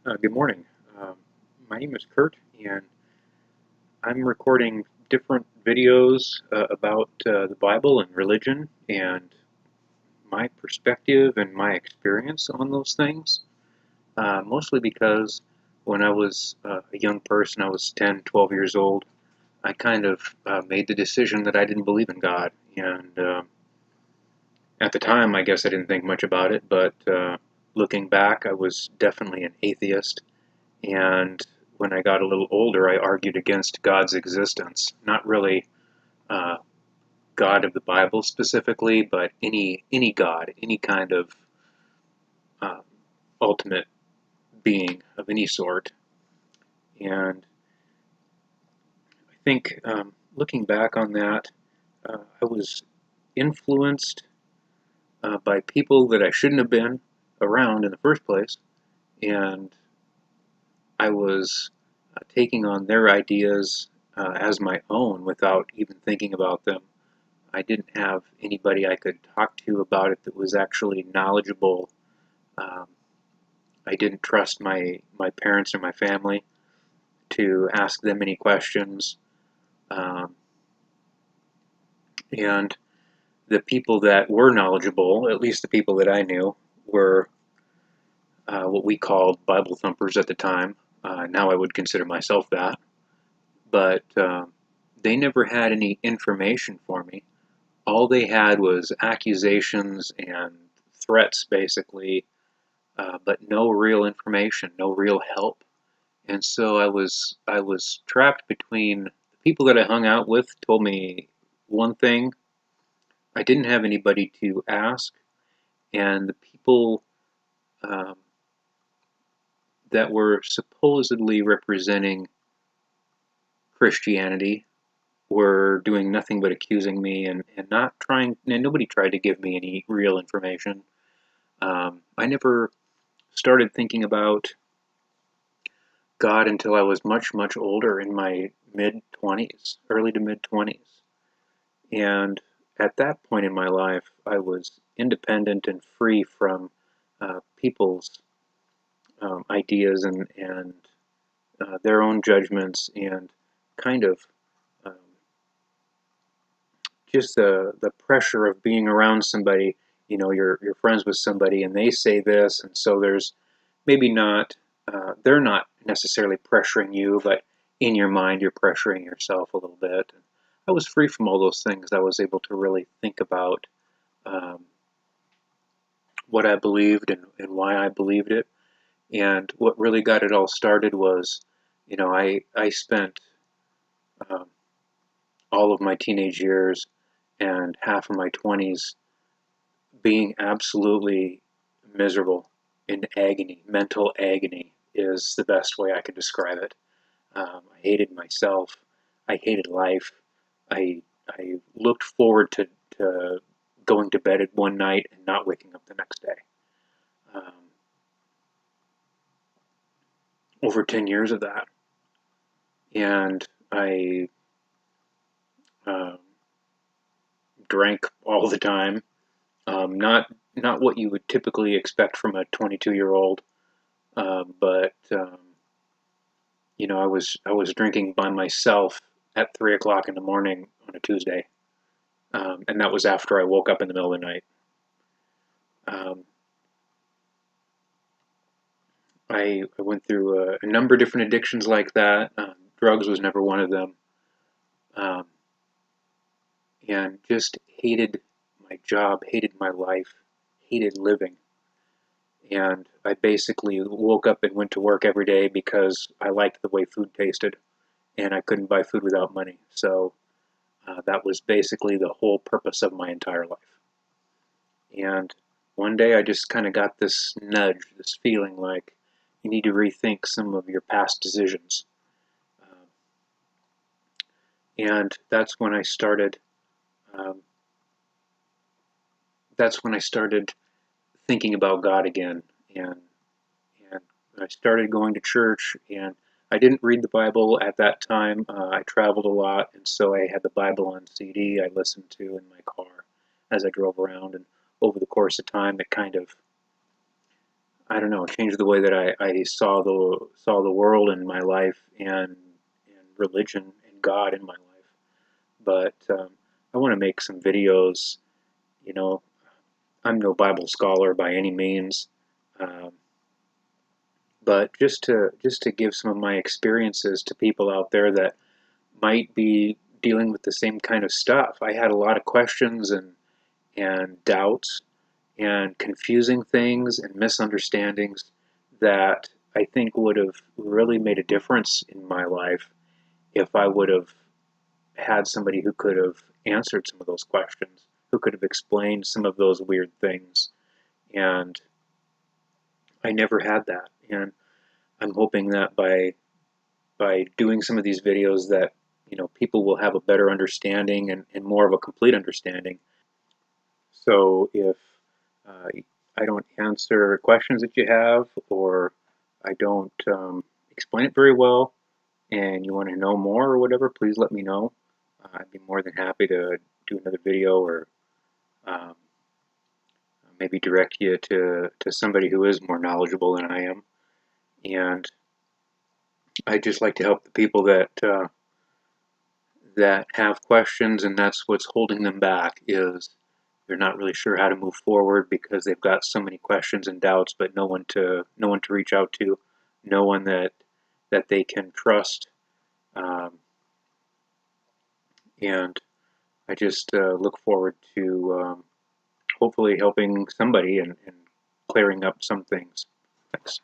Good morning. Um, my name is Kurt, and I'm recording different videos about the Bible and religion and my perspective and my experience on those things. Mostly because when I was a young person, I was 10, 12 years old, I kind of made the decision that I didn't believe in God. And at the time, I guess I didn't think much about it, but looking back, I was definitely an atheist. And when I got a little older, I argued against God's existence. Not really uh, God of the Bible specifically, but any God, any kind of uh, ultimate being of any sort. And I think looking back on that, I was influenced by people that I shouldn't have been around in the first place, and I was taking on their ideas as my own without even thinking about them. I didn't have anybody I could talk to about it that was actually knowledgeable. Um, I didn't trust my parents or my family to ask them any questions. Um, and the people that were knowledgeable, at least the people that I knew, were what we called Bible thumpers at the time. Now I would consider myself that. But they never had any information for me. All they had was accusations and threats, basically, but no real information, no real help. And so I was trapped between the people that I hung out with told me one thing. I didn't have anybody to ask, and the people um, that were supposedly representing Christianity were doing nothing but accusing me and not trying, and nobody tried to give me any real information. I never started thinking about God until I was much, much older in my mid 20s, early to mid 20s. And at that point in my life, I was independent and free from people's ideas and their own judgments and kind of um, just the pressure of being around somebody. You know, you're friends with somebody and they say this, and so there's maybe not, they're not necessarily pressuring you, but in your mind, you're pressuring yourself a little bit. I was free from all those things. I was able to really think about um, what I believed and why I believed it. And what really got it all started was, I spent um, all of my teenage years and half of my 20s being absolutely miserable, in agony. Mental agony is the best way I could describe it. I hated myself. I hated life. I looked forward to going to bed at one night and not waking up the next day. Um, over 10 years of that. And I um, drank all the time. Not what you would typically expect from a 22-year-old, but I was drinking by myself at 3 o'clock in the morning on a Tuesday, and that was after I woke up in the middle of the night. Um, I went through a number of different addictions like that. Drugs was never one of them, um, and just hated my job, hated my life, hated living. And I basically woke up and went to work every day because I liked the way food tasted, and I couldn't buy food without money. So that was basically the whole purpose of my entire life. And one day I just kind of got this nudge, this feeling like you need to rethink some of your past decisions. Um, and um, that's when I started thinking about God again. And I started going to church, and I didn't read the Bible at that time. I traveled a lot, and so I had the Bible on CD I listened to in my car as I drove around. And over the course of time, it kind of I don't know, changed the way that I saw the world and my life and religion and God in my life. But I want to make some videos. You know, I'm no Bible scholar by any means, um, but just to give some of my experiences to people out there that might be dealing with the same kind of stuff. I had a lot of questions and doubts and confusing things and misunderstandings that I think would have really made a difference in my life if I would have had somebody who could have answered some of those questions, who could have explained some of those weird things. And I never had that. And I'm hoping that by doing some of these videos that people will have a better understanding and more of a complete understanding. So if uh, I don't answer questions that you have, or I don't explain it very well, and you want to know more or whatever, please let me know. I'd be more than happy to do another video, or um, maybe direct you to somebody who is more knowledgeable than I am. And I just like to help the people that have questions, and that's what's holding them back, is they're not really sure how to move forward because they've got so many questions and doubts, but no one to reach out to, no one that they can trust. Um, and I just look forward to hopefully helping somebody and clearing up some things. Thanks.